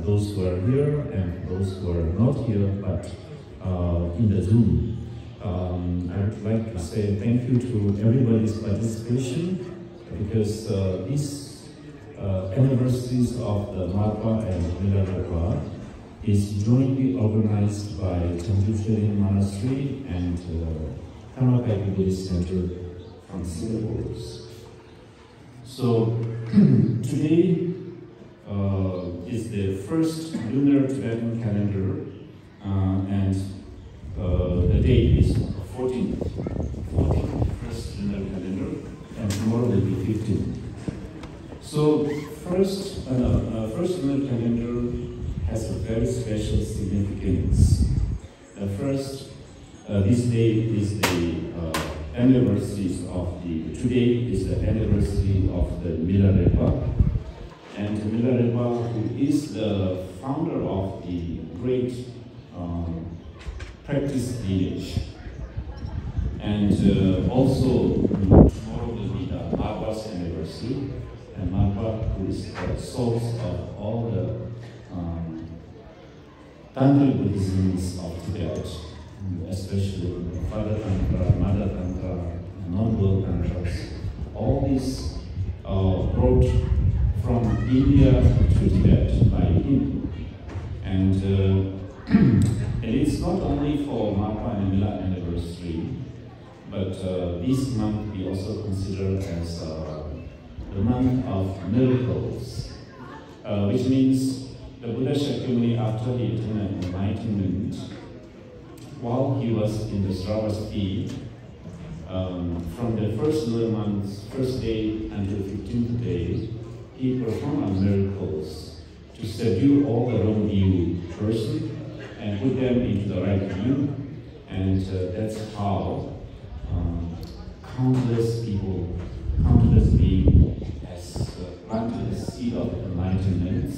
those who are here and those who are not here, but in the Zoom. I would like to say thank you to everybody's participation, because these anniversaries of the Marpa and Melarepa is jointly organized by Jangchub Choeling Monastery and Kagyu Buddhist Center from Singapore. So today is the first lunar Tibetan calendar, and the date is 14th, first lunar calendar, and tomorrow will be 15th. So first lunar calendar has a very special significance. First, this day is the anniversary of today is the anniversary of the Melarepa. And Melarepa, who is the founder of the great practice lineage. And also, tomorrow will be the Marpa's anniversary. And Marpa, who is the source of all the Dhanraj Buddhisms of Tibet, especially Father Tantra, Mother Tantra, non-dual Tantras. All these brought from India to Tibet by him. And it's not only for Marpa and Mela anniversary, but this month we also consider as the month of miracles, which means the Buddha Shakyamuni, after he attained enlightenment, while he was in the Sarwa state, from the first lunar month, first day until 15th day, he performed miracles to subdue all the wrong view person and put them into the right view, and that's how countless people, countless beings has planted the seed of enlightenment,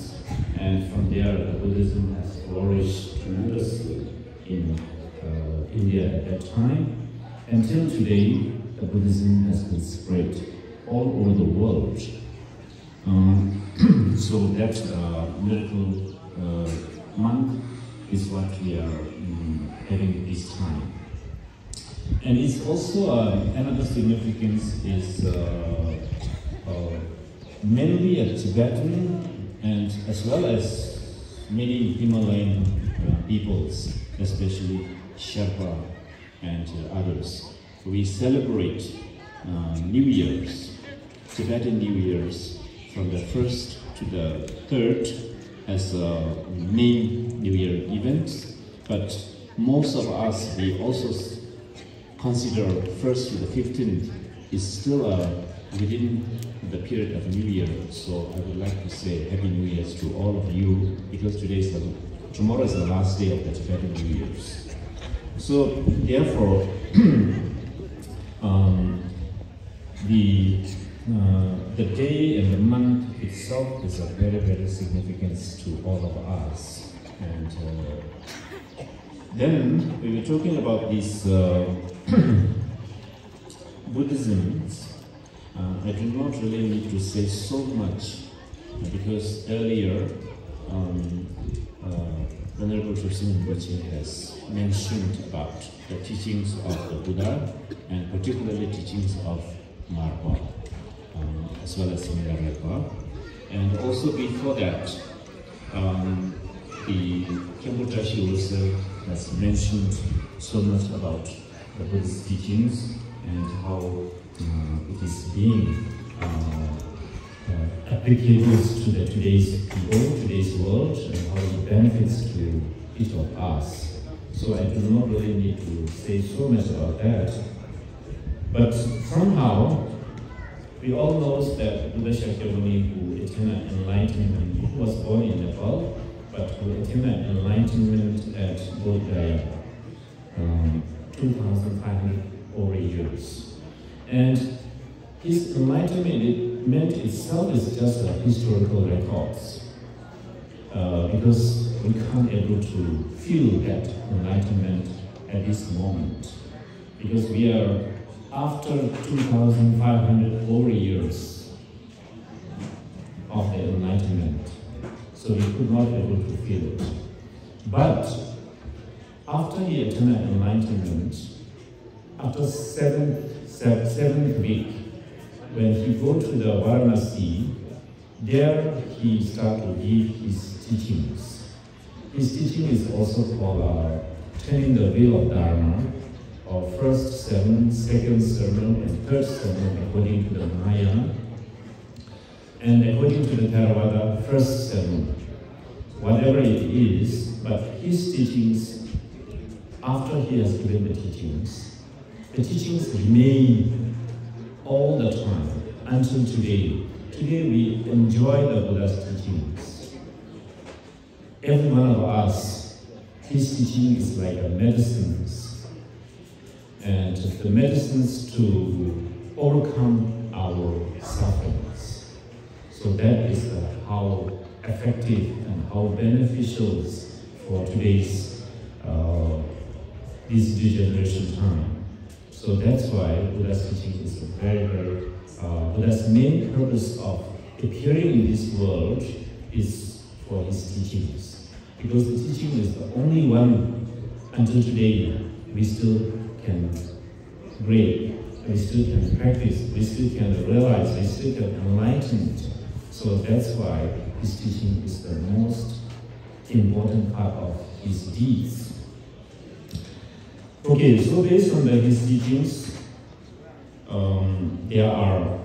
and from there the Buddhism has flourished tremendously in India at that time. Until today, the Buddhism has been spread all over the world. So that miracle month is what we are having this time. And it's also another significance is mainly a Tibetan and as well as many Himalayan peoples, especially Sherpa and others. We celebrate New Year's, Tibetan New Year's, from the 1st to the 3rd as a main New Year event, but most of us, we also consider 1st to the 15th is still within the period of New Year. So I would like to say Happy New Year's to all of you, because tomorrow is the last day of the Tibetan New Year's. So therefore, the day and the month itself is a very, very significance to all of us. And then we were talking about these Buddhisms. I do not really need to say so much, because earlier Venerable Choeling Monastery has mentioned about the teachings of the Buddha, and particularly teachings of Marpa, as well as Melarepa. And also before that, the Khyentse also has mentioned so much about the Buddhist teachings and how it is being applicable to today's people, today's world, and how it benefits to each of us. So I do not really need to say so much about that. But somehow, we all know that Buddha Shakyamuni, who attained enlightenment, who was born in Nepal, but who attained enlightenment at Bodh Gaya, 2,500 over years. And his enlightenment itself is just a historical records, because we can't able to feel that enlightenment at this moment, because we are after 2,500 over years of the enlightenment. so he could not be able to feel it. But after he attained enlightenment, after seventh week, when he go to the Varanasi, there he started to give his teachings. His teaching is also called Turning the Wheel of Dharma, or first sermon, second sermon, and third sermon according to the Mahayana. And according to the Theravada, first sermon, whatever it is, but his teachings, after he has given the teachings remain all the time until today. Today we enjoy the Buddha's teachings. Every one of us, his teaching is like a medicines, and the medicines to overcome our sufferings. So that is how effective and how beneficial for today's this degeneration time. So that's why Buddha's teaching is very, very, Buddha's main purpose of appearing in this world is for his teachings. Because the teaching is the only one until today we still can grade, we still can practice, we still can realize, we still can enlighten. So that's why his teaching is the most important part of his deeds. Okay, so based on his teachings, there are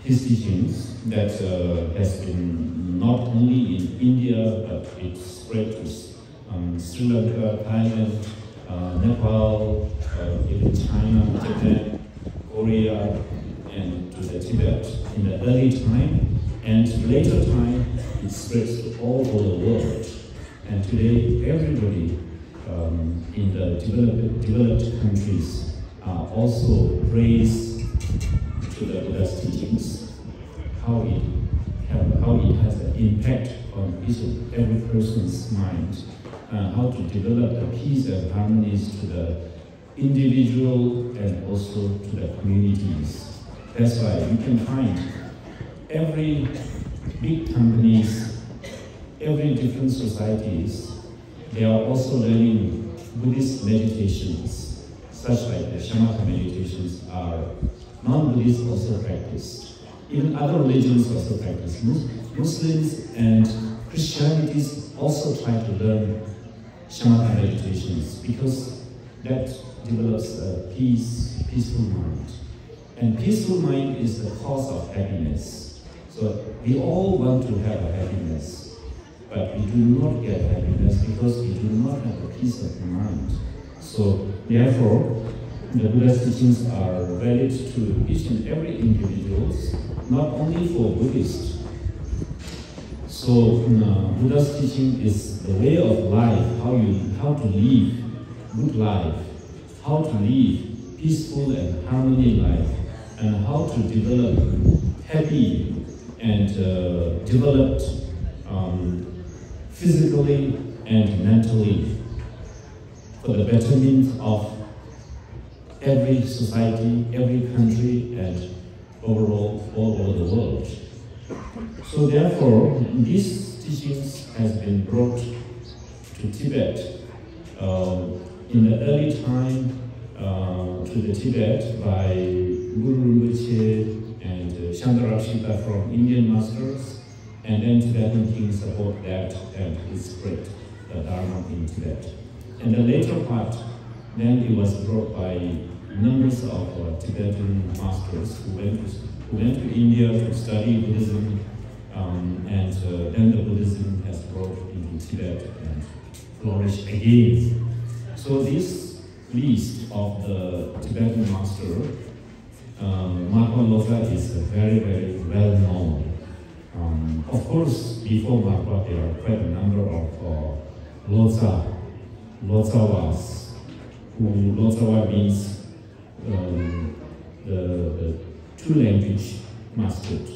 his teachings that has been not only in India, but it spread to Sri Lanka, Thailand, Nepal, even China, Japan, Korea, and to the Tibet in the early time, and later time it spreads to all over the world. And today everybody in the developed countries also praise to the Buddha's teachings, how it has an impact on each and every person's mind, how to develop the peace and harmonies to the individual and also to the communities. That's why you can find every big companies, every different societies, they are also learning Buddhist meditations, such like the shamatha meditations are non-Buddhists also practice. Even other religions also practice. Muslims and Christianities also try to learn shamatha meditations because that develops a peaceful mind. And peaceful mind is the cause of happiness. So we all want to have a happiness, but we do not get happiness because we do not have a peace of mind. So therefore, the Buddha's teachings are valid to each and every individual, not only for Buddhists. So Buddha's teaching is the way of life, how to live good life, how to live peaceful and harmony life, and how to develop happy and developed physically and mentally for the betterment of every society, every country, and overall all over the world. So therefore, these teachings has been brought to Tibet in the early time to the Tibet by Guru Rinpoche and Shankaracharya from Indian masters, and then Tibetan kings support that and it spread the Dharma in Tibet. And the later part, then it was brought by numbers of Tibetan masters who went to India to study Buddhism, and then the Buddhism has brought into Tibet and flourished again. So this list of the Tibetan master, Marpa Lotsawa is very, very well known. Of course, before Marpa, there are quite a number of Lotsawas, who Lotsawa means the two language mastered.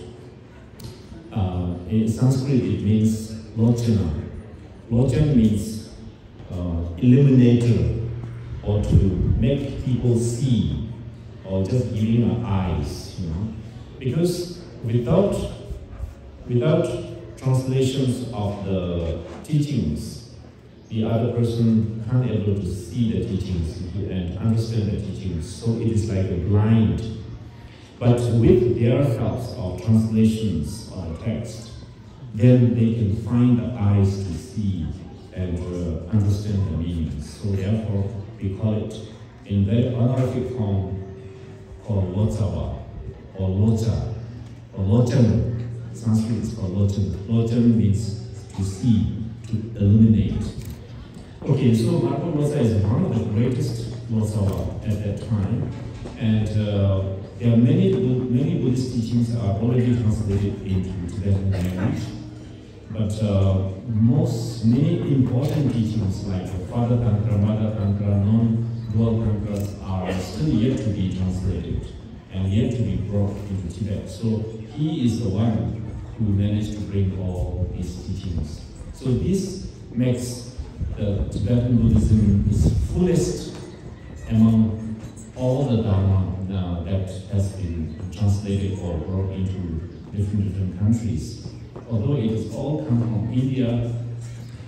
In Sanskrit, it means Lochana. Lochana means illuminator, or to make people see, or just giving eyes, you know. Because without without translations of the teachings, the other person can't able to see the teachings and understand the teachings. So it is like a blind. But with their helps of translations of the text, then they can find the eyes to see and understand the meanings. So therefore, we call it in very honorific form called Lotsawa or Lotsa or Lochen. Sanskrit is called Lochen. Lochen means to see, to illuminate. Okay, so Marpa Lotsawa is one of the greatest Lotsawa at that time, and there are many Buddhist teachings are already translated into Tibetan language. But many important teachings like Father Tantra, Mother Tantra, non-dual Tantras are still yet to be translated and yet to be brought into Tibet. So he is the one who managed to bring all these teachings. So this makes the Tibetan Buddhism is fullest among all the Dharma that has been translated or brought into different countries. Although it is all come from India,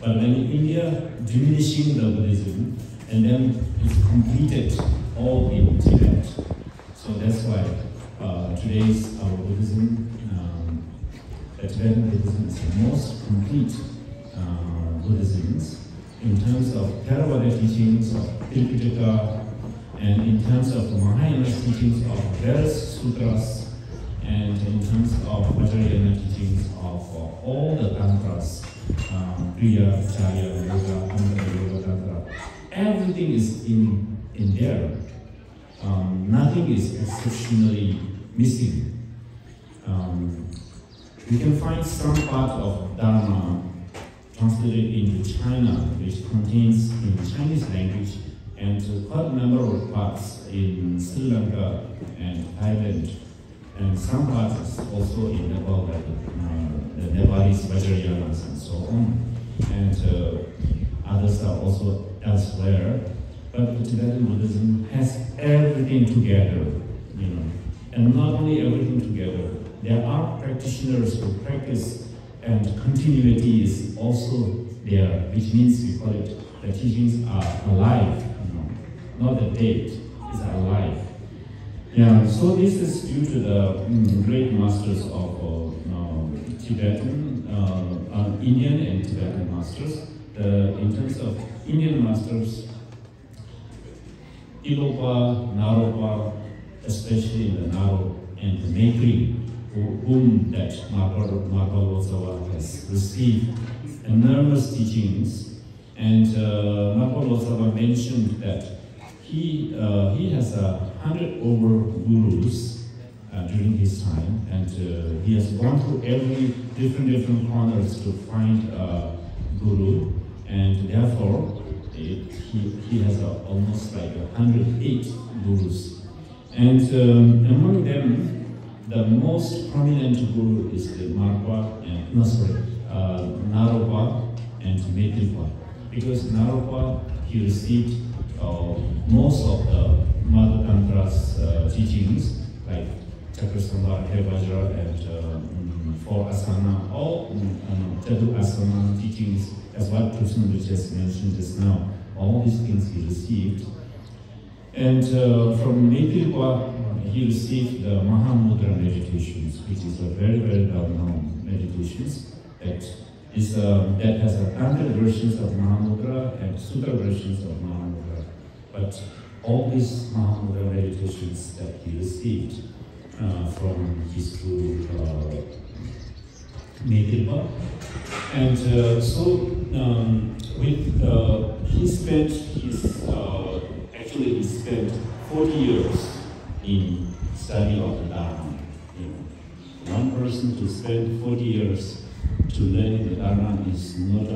but when India diminishing the Buddhism, and then it's completed all in Tibet. So that's why today's our Buddhism, the Tibetan Buddhism is the most complete Buddhism in terms of Theravada teachings of Tripitaka, and in terms of Mahayana teachings of various sutras, and in terms of Vajrayana teachings of all the tantras, Kriya, Acharya, Yoga, Amrita, Yoga, Tantra, everything is in there. Nothing is exceptionally missing. You can find some part of Dharma translated into China, which contains in Chinese language, and quite a number of parts in Sri Lanka and Thailand. And some parts also in Nepal, like the Nepalese Vajrayanas and so on. And others are also elsewhere. But the Tibetan Buddhism has everything together, you know. And not only everything together, there are practitioners who practice, and continuity is also there, which means we call it the teachings are alive, you know. Not the dead, it's alive. Yeah, so this is due to the great masters of Tibetan, Indian and Tibetan masters. In terms of Indian masters, Ilopa, Naropa, especially in the Naro, and the Maitri, whom that Marpa Lotsawa has received enormous teachings. And Marpa Lotsawa mentioned that he has 100 over gurus during his time, and he has gone through every different corners to find a guru, and therefore he has almost like 108 gurus. And among them, the most prominent guru is the Marpa and Naropa and Maitripa, because Naropa he received most of the Mother Tantra's teachings, like Chakrasambhara, Vajra, and four asana, all Chatu asana teachings, as what Krishna just mentioned just now. All these things he received. And from Maitripa, he received the Mahamudra meditations, which is a very well-known meditations that is that has a tantric versions of Mahamudra and sutra versions of Mahamudra. But all these Mahamudra meditations that he received from his guru Maitripa. And he spent 40 years in study of the Dharma. You know, one person to spend 40 years to learn the Dharma is not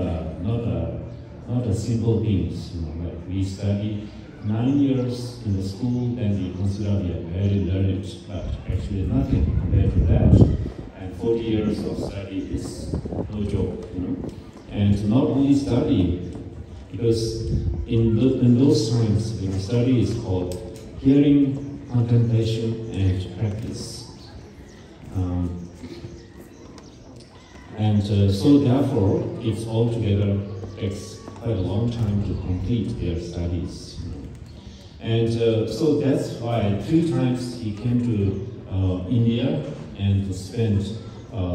a simple thing. You know, like we study 9 years in the school, then we consider we are very learned, but actually nothing compared to that. And 40 years of study is no joke, you know. And not only study, because in those times, when study is called hearing, contemplation, and practice. so therefore, it's altogether takes quite a long time to complete their studies. And so that's why 3 times he came to India and spent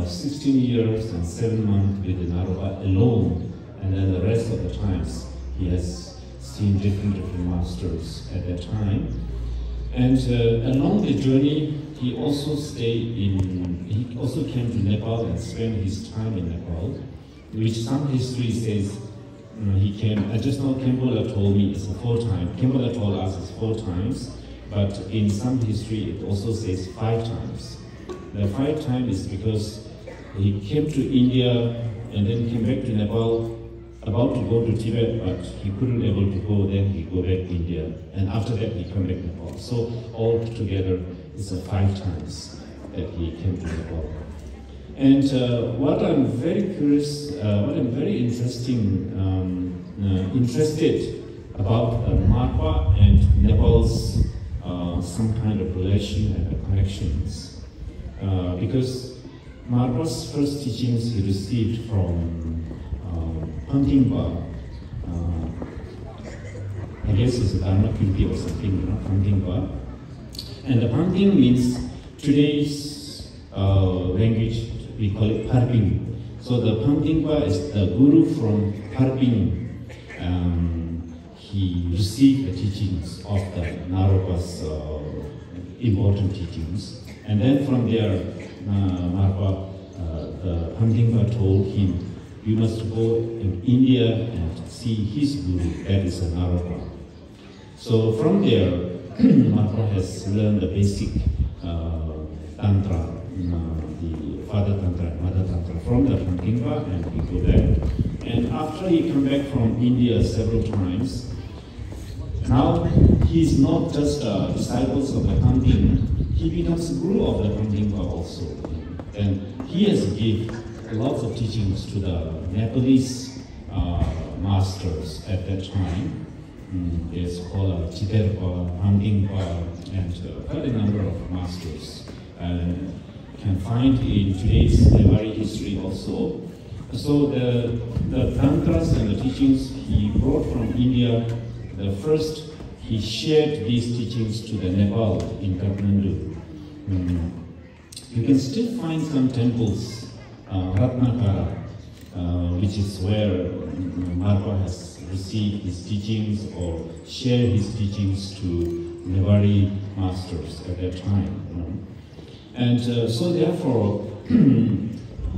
16 years and 7 months with the Naropa alone, and then the rest of the times he has seen different masters at that time. And along the journey, he also came to Nepal and spent his time in Nepal, which some history says he came. Just now Kempola told me it's 4 times. Kempola told us it's 4 times, but in some history it also says 5 times. The 5 times is because he came to India and then came back to Nepal, about to go to Tibet, but he couldn't able to go. Then he go back to India, and after that he come back to Nepal. So all together it's 5 times that he came to Nepal. And what I'm very curious, what I'm very interested about Marpa and Nepal's some kind of relation and connections, because Marpa's first teachings he received from Pangtingpa. I guess it's a Dharma Kirti or something, Pangtingpa. And the Pangting means today's language, we call it Parping. So the Pangtingpa is the guru from Parping. He received the teachings of the Naropa's important teachings. And then from there, Marpa, the Pangtingpa told him, you must go in India and see his guru, that is a Naropa. So from there, Marpa has learned the basic Tantra, the Father Tantra, Mother Tantra from the Pangtingpa, and he go back. And after he come back from India several times, now he's not just disciples of the Pangting, he becomes a guru of the Pangtingpa also. And he has given lots of teachings to the Nepalese masters at that time. There's called Chiterpa, Pangtingpa, and quite a number of masters. And can find in today's Nepali history also. So the tantras and the teachings he brought from India, the first he shared these teachings to the Nepal in Kathmandu. You can still find some temples, Ratnakara, which is where Marpa has received his teachings or shared his teachings to Nepali masters at that time. And so therefore,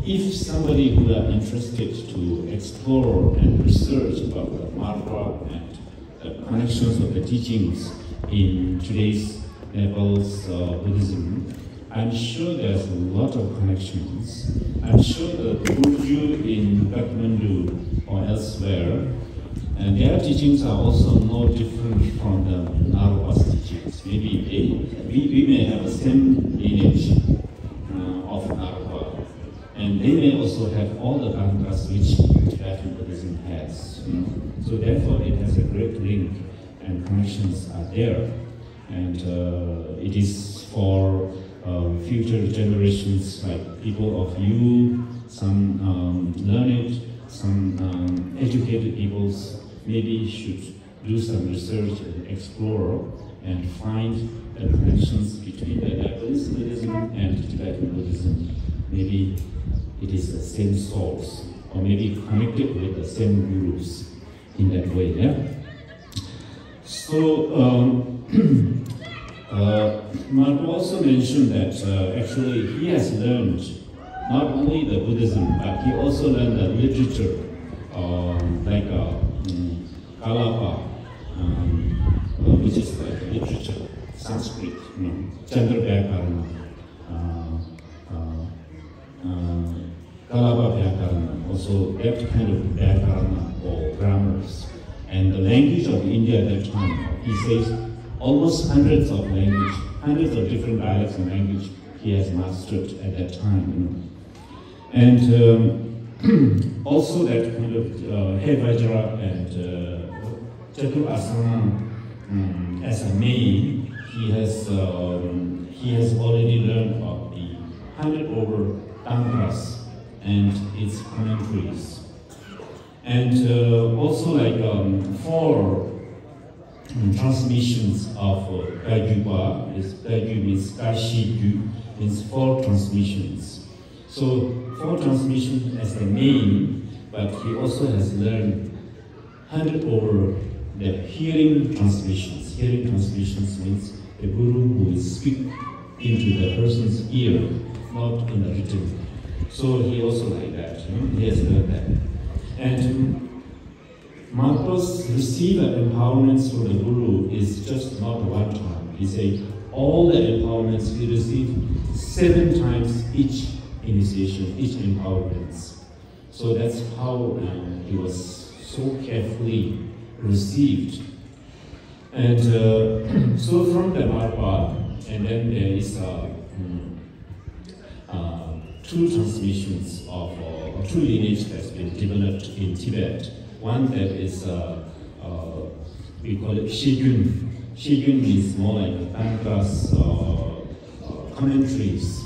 if somebody who are interested to explore and research about the Marpa and the connections of the teachings in today's Nepal's Buddhism, I'm sure there's a lot of connections. I'm sure the Kagyu in Kathmandu or elsewhere, and their teachings are also no different from the Naropa's teachings. Maybe we may have the same lineage of Naropa, and they may also have all the tantras which Tibetan Buddhism has. So therefore, it has a great link, and connections are there, and it is for future generations, like people of you, some learned, some educated peoples, maybe should do some research and explore and find the connections between the Nepalese Buddhism and Tibetan Buddhism. Maybe it is the same source, or maybe connected with the same gurus in that way. Yeah? So, Marpa also mentioned that actually he has learned not only the Buddhism, but he also learned the literature, like Kalapa, which is like literature, Sanskrit, Chandra Vyakarana, Kalapa Vyakarana, also that kind of Vyakarana or grammars. And the language of India at that time, he says, almost hundreds of language, hundreds of different dialects and language he has mastered at that time. And also that kind of He Vajra and Chatur Asana as a main, he has already learned of the 100 over tantras and its commentaries. And also like 4 transmissions of Kagyu. Kagyu means Kashi-gyu, means 4 transmissions. So 4 transmissions as the main, but he also has learned 100 over the hearing transmissions. Hearing transmissions means the Guru who will speak into the person's ear, not in the written. So he also like that, he has learned that. And Marpa's receive empowerments from the Guru is just not one time. He said all the empowerments he received 7 times each initiation, each empowerments. So that's how he was so carefully received. And so from the Marpa, and then there is 2 transmissions of 2 lineage that's been developed in Tibet. One that is, we call it Shigyun. Shigyun means more like Dhanraj commentaries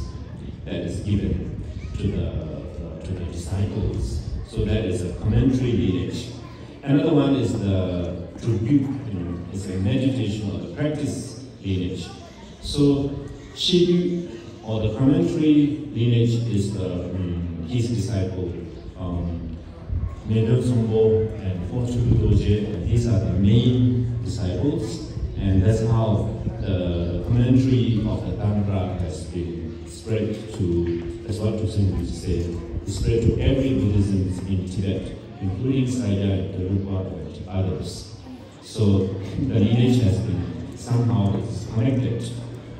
that is given to the disciples. So that is a commentary lineage. Another one is the tribute, it's a meditation or the practice lineage. So Shigyun, or the commentary lineage, is his disciple, Ven.Shangpa and Doje, and these are the main disciples, and that's how the commentary of the Dhanraj has been spread to, that's what Tusen used to say, spread to every Buddhism in Tibet, including Saya, Rupa, and others. So the lineage has been somehow connected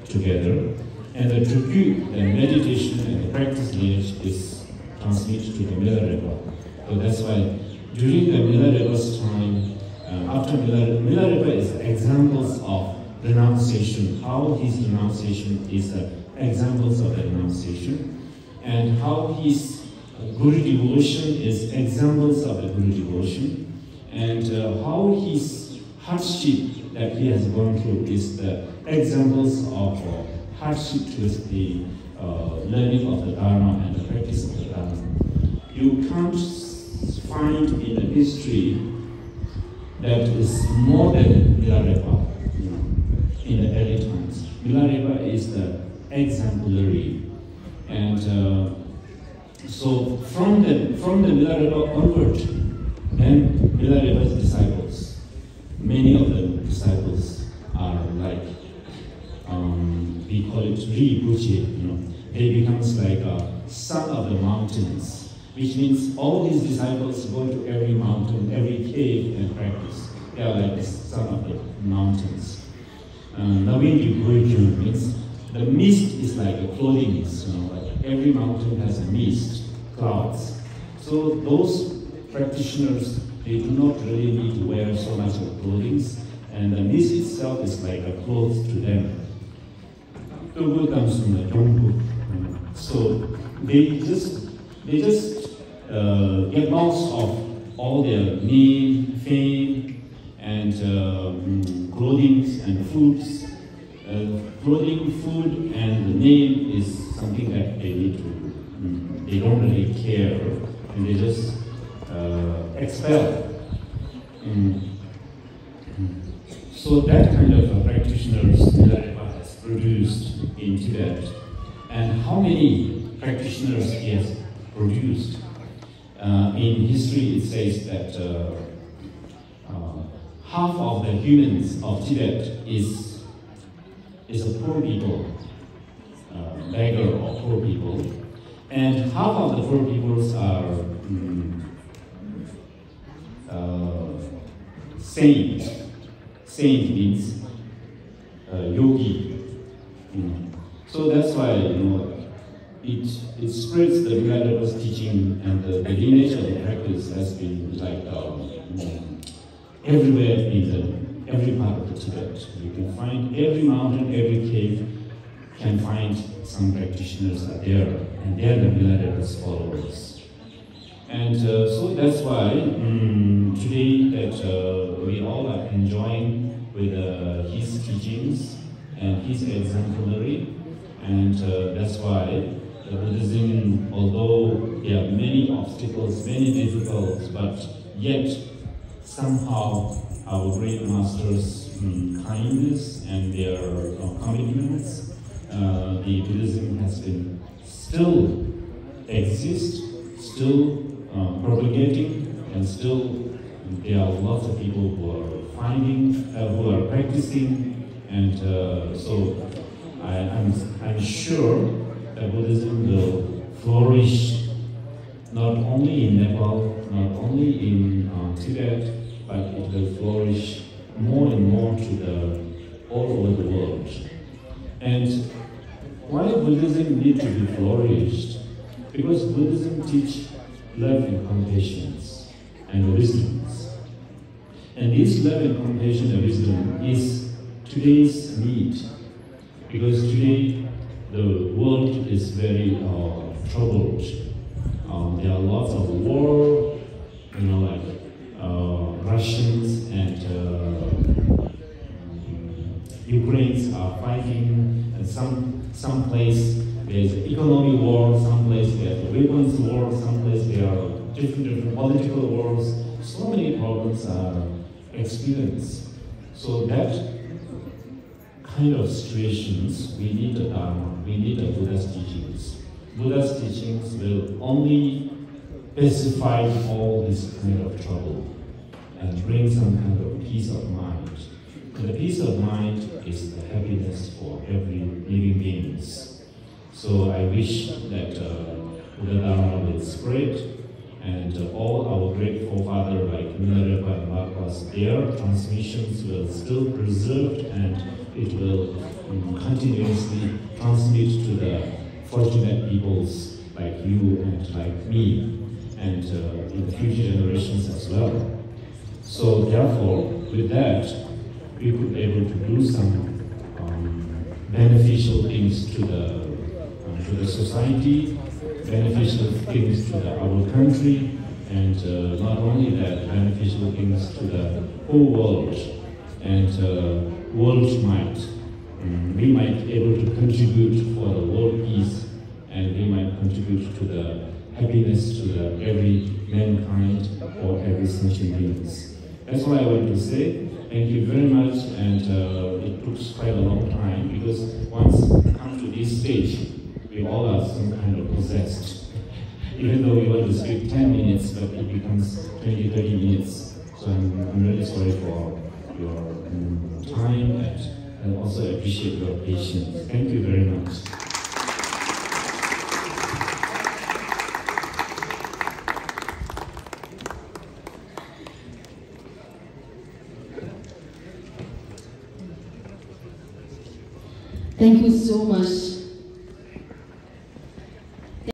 together, and the tribute, the meditation, and the practice lineage is transmitted to the Melarepa. So that's why during the Melarepa's time, after Melarepa is examples of renunciation, how his renunciation is examples of the renunciation, and how his Guru devotion is examples of the Guru devotion, and how his hardship that he has gone through is the examples of hardship with the learning of the Dharma and the practice of the Dharma. You can't find in the history that is more than Melarepa in the early times. Melarepa is the exemplary, and so from the Melarepa onward, then Melarepa's disciples, many of the disciples are like we call it Rinpoche, they becomes like a son of the mountains, which means all these disciples go to every mountain, every cave and practice. They are like the son of the mountains. Navindi Goikyu means the mist is like a clothing, like every mountain has a mist, clouds. So those practitioners, they do not really need to wear so much of clothing, and the mist itself is like a cloth to them. Kagyu comes from the Jangchub. So they just get lost of all their name, fame, and clothing and foods. Clothing, food, and the name is something that they need to, they don't really care, and they just expel. So that kind of practitioners Melarepa has produced in Tibet, and how many practitioners he has produced. In history it says that half of the humans of Tibet is a poor people, beggar or poor people, and half of the poor peoples are saint. Saint means yogi. So that's why it spreads the Melarepa's teaching, and the lineage of the practice has been like everywhere in every part of the Tibet. You can find every mountain, every cave, can find some practitioners are there, and they are the Melarepa's followers. And so that's why today that we all are enjoying with his teachings and his exemplary, and that's why Buddhism, although there are many obstacles, many difficulties, but yet somehow our great masters' kindness and their commitments, the Buddhism has been still exist, still propagating, and still there are lots of people who are finding, who are practicing, and so I'm sure that Buddhism will flourish not only in Nepal, not only in Tibet, but it will flourish more and more to all over the world. And why Buddhism needs to be flourished? Because Buddhism teaches love and compassion and wisdoms. And this love and compassion and wisdom is today's need. Because today the world is very troubled. There are lots of war, like Russians and Ukrainians are fighting, and some place there's economic war, some place there's weapons war, some place there are different political wars. So many problems are experienced. So that kind of situations, we need the Dharma, we need the Buddha's teachings. Buddha's teachings will only pacify all this kind of trouble and bring some kind of peace of mind. And the peace of mind is the happiness for every living beings. So I wish that Buddha Dharma will spread, and all our great forefathers like Melarepa and Marpa, their transmissions will still preserved, and it will continuously transmit to the fortunate peoples like you and like me, and in the future generations as well. So therefore, with that, we could be able to do some beneficial things to the society, beneficial things to our country, and not only that, beneficial things to the whole world, and world might. We might be able to contribute for the world peace, and we might contribute to the happiness to every mankind or every sentient beings. That's why I want to say thank you very much, and it took quite a long time, because once we come to this stage, we all are some kind of possessed. Even though we want to speak 10 minutes, but it becomes 20, 30 minutes. So I'm really sorry for your time, and also appreciate your patience. Thank you very much. Thank you so much.